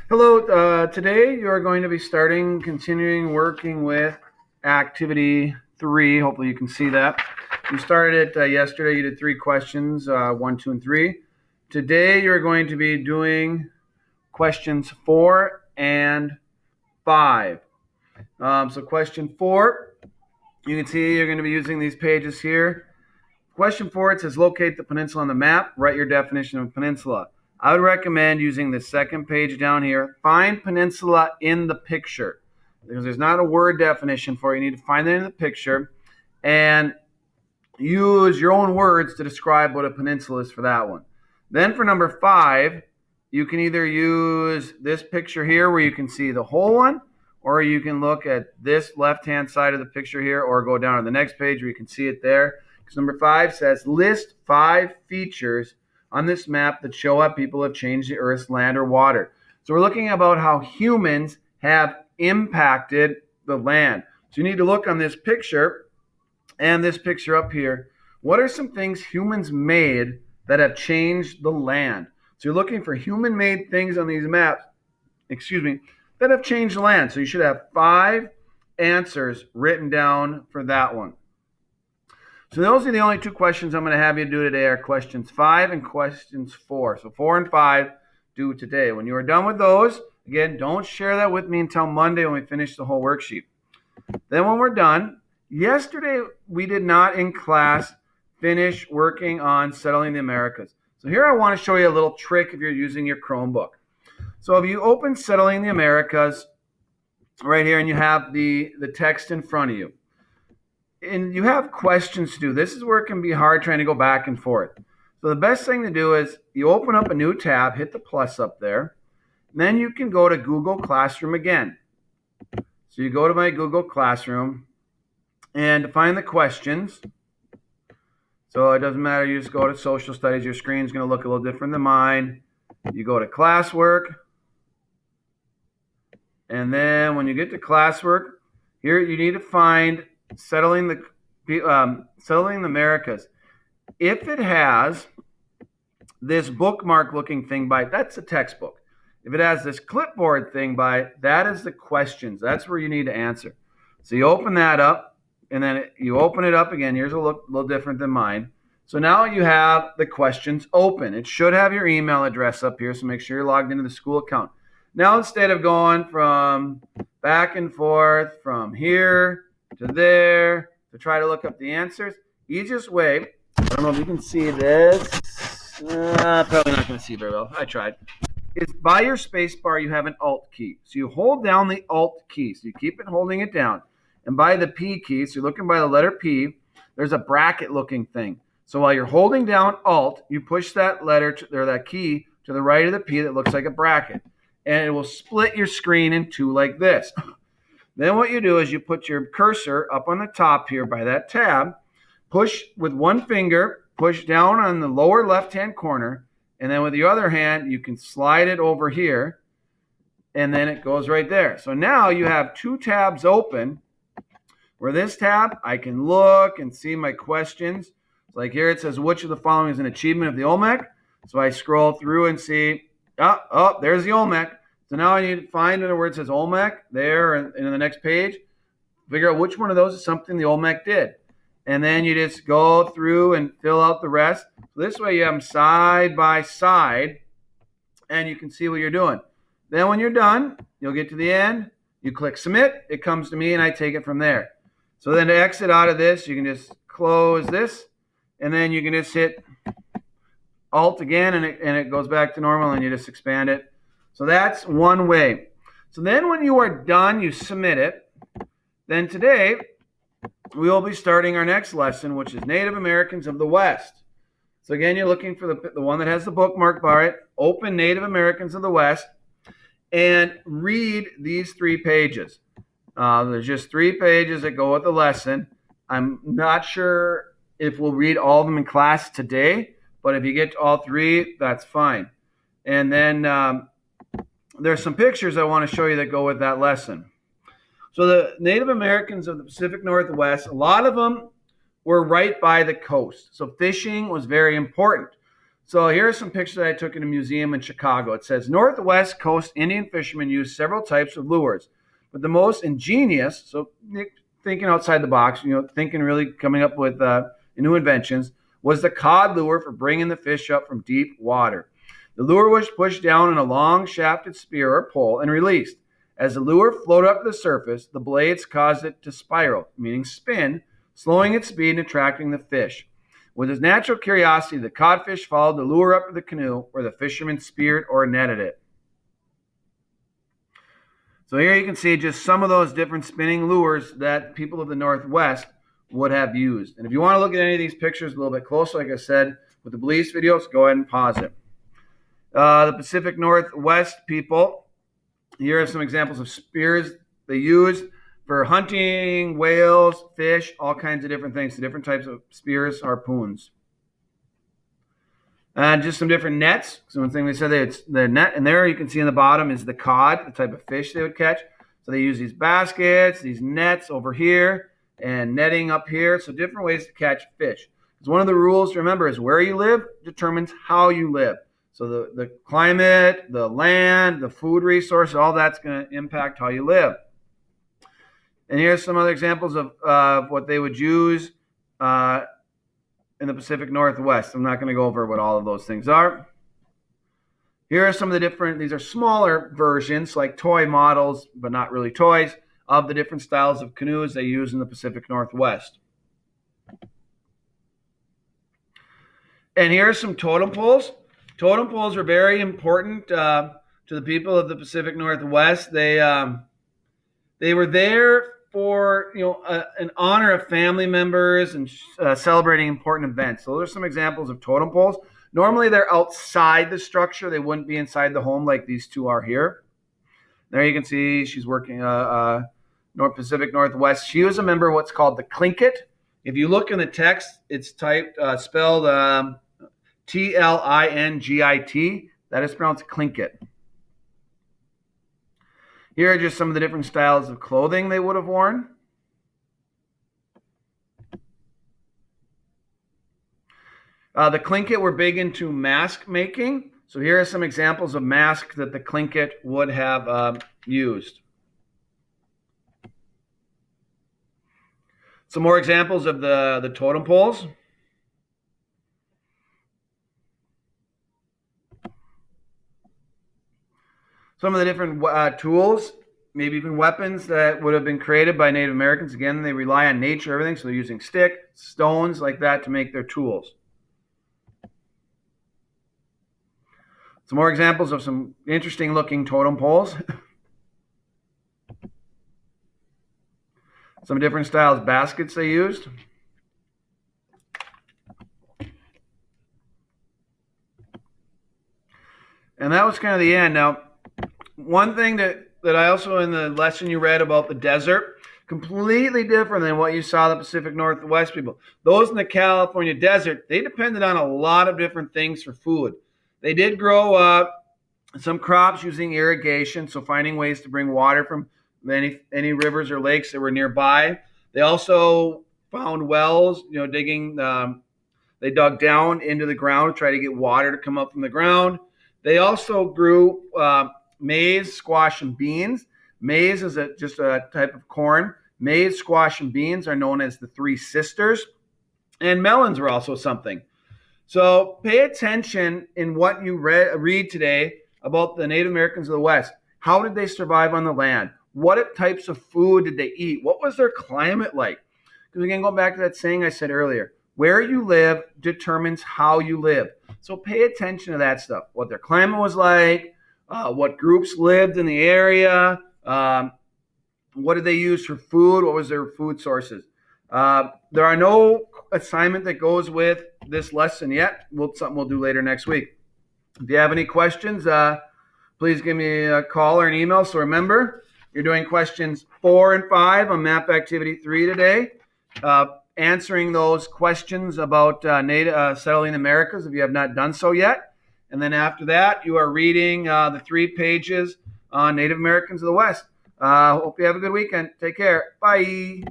Hello, today you are going to be continuing working with activity 3. Hopefully you can see that. You started it yesterday, you did 3 questions, 1, 2, and 3. Today you're going to be doing questions 4 and 5. So question 4, you can see you're going to be using these pages here. Question 4, it says locate the peninsula on the map. Write your definition of peninsula. I would recommend using the second page down here. Find peninsula in the picture. Because there's not a word definition for it. You need to find it in the picture and use your own words to describe what a peninsula is for that one. Then for number 5, you can either use this picture here where you can see the whole one, or you can look at this left-hand side of the picture here, or go down to the next page where you can see it there. Because number 5 says, list 5 features on this map that show how people have changed the Earth's land or water. So we're looking about how humans have impacted the land. So you need to look on this picture and this picture up here. What are some things humans made that have changed the land? So you're looking for human-made things on these maps, that have changed the land. So you should have 5 answers written down for that one. So those are the only 2 questions I'm going to have you do today, are questions 5 and questions 4. So 4 and 5 due today. When you are done with those, again, don't share that with me until Monday when we finish the whole worksheet. Then when we're done, yesterday we did not in class finish working on settling the Americas. So here I want to show you a little trick if you're using your Chromebook. So if you open Settling the Americas right here and you have the text in front of you, and you have questions to do. This is where it can be hard trying to go back and forth. So the best thing to do is you open up a new tab, hit the plus up there, and then you can go to Google Classroom again. So you go to my Google Classroom and find the questions. So it doesn't matter, you just go to Social Studies. Your screen's going to look a little different than mine. You go to Classwork. And then when you get to Classwork, here you need to find Settling the Americas. If it has this bookmark looking thing by, that's a textbook. If it has this clipboard thing by, that is the questions. That's where you need to answer. So you open that up, and then you open it up again. Yours will look a little different than mine. So now you have the questions open. It should have your email address up here, so make sure you're logged into the school account. Now instead of going from back and forth from here to there to try to look up the answers, easiest way, I don't know if you can see this, probably not going to see very well, I tried, is by your space bar you have an Alt key. So you hold down the Alt key, so you keep it holding it down, and by the P key, so you're looking by the letter P, there's a bracket looking thing. So while you're holding down Alt, you push that letter or that key to the right of the P that looks like a bracket, and it will split your screen in 2 like this. Then what you do is you put your cursor up on the top here by that tab, push with one finger, push down on the lower left-hand corner, and then with the other hand, you can slide it over here, and then it goes right there. So now you have 2 tabs open, where this tab, I can look and see my questions. Like here it says, which of the following is an achievement of the Olmec? So I scroll through and see, there's the Olmec. So now I need to find where it says Olmec there and in the next page, figure out which one of those is something the Olmec did. And then you just go through and fill out the rest. So this way you have them side by side and you can see what you're doing. Then when you're done, you'll get to the end, you click submit, it comes to me and I take it from there. So then to exit out of this, you can just close this and then you can just hit Alt again and it goes back to normal and you just expand it. So that's one way. So then when you are done, you submit it. Then today, we will be starting our next lesson, which is Native Americans of the West. So again, you're looking for the one that has the bookmark by it. Open Native Americans of the West and read these 3 pages. There's just 3 pages that go with the lesson. I'm not sure if we'll read all of them in class today, but if you get to all 3, that's fine. And then there's some pictures I want to show you that go with that lesson. So the Native Americans of the Pacific Northwest, a lot of them were right by the coast. So fishing was very important. So here are some pictures that I took in a museum in Chicago. It says, Northwest Coast Indian fishermen use several types of lures, but the most ingenious, so thinking outside the box, thinking really coming up with new inventions, was the cod lure for bringing the fish up from deep water. The lure was pushed down in a long shafted spear or pole and released. As the lure floated up to the surface, the blades caused it to spiral, meaning spin, slowing its speed and attracting the fish. With his natural curiosity, the codfish followed the lure up to the canoe where the fisherman speared or netted it. So here you can see just some of those different spinning lures that people of the Northwest would have used. And if you want to look at any of these pictures a little bit closer, like I said, with the Belize videos, go ahead and pause it. The Pacific Northwest people, here are some examples of spears they used for hunting, whales, fish, all kinds of different things, the different types of spears, harpoons. And just some different nets. So one thing they said, it's the net, and there you can see in the bottom is the cod, the type of fish they would catch. So they use these baskets, these nets over here, and netting up here. So different ways to catch fish. Because one of the rules to remember is where you live determines how you live. So the climate, the land, the food resources, all that's going to impact how you live. And here's some other examples of what they would use in the Pacific Northwest. I'm not going to go over what all of those things are. Here are some of the different, these are smaller versions, like toy models, but not really toys, of the different styles of canoes they use in the Pacific Northwest. And here are some totem poles. Totem poles are very important to the people of the Pacific Northwest. They were there for an honor of family members and celebrating important events. So those are some examples of totem poles. Normally they're outside the structure. They wouldn't be inside the home like these two are here. There you can see she's working North Pacific Northwest. She was a member of what's called the Tlingit. If you look in the text, it's spelled Tlingit. That is pronounced Tlingit. Here are just some of the different styles of clothing they would have worn. The Tlingit were big into mask making. So here are some examples of masks that the Tlingit would have used. Some more examples of the totem poles. Some of the different tools, maybe even weapons that would have been created by Native Americans. Again, they rely on nature, everything. So they're using sticks, stones like that to make their tools. Some more examples of some interesting looking totem poles. Some different styles of baskets they used. And that was kind of the end. Now, one thing that I also, in the lesson you read about the desert, completely different than what you saw the Pacific Northwest people. Those in the California desert, they depended on a lot of different things for food. They did grow some crops using irrigation, so finding ways to bring water from any rivers or lakes that were nearby. They also found wells, digging. They dug down into the ground to try to get water to come up from the ground. They also grew maize, squash, and beans. Maize is just a type of corn. Maize, squash, and beans are known as the Three Sisters. And melons were also something. So pay attention in what you read today about the Native Americans of the West. How did they survive on the land? What types of food did they eat? What was their climate like? Because again, going back to that saying I said earlier, where you live determines how you live. So pay attention to that stuff. What their climate was like, what groups lived in the area, what did they use for food, what was their food sources. There are no assignment that goes with this lesson yet. Something we'll do later next week. If you have any questions, please give me a call or an email. So remember, you're doing questions 4 and 5 on Map Activity 3 today. Answering those questions about settling the Americas if you have not done so yet. And then after that, you are reading the 3 pages on Native Americans of the West. Hope you have a good weekend. Take care. Bye.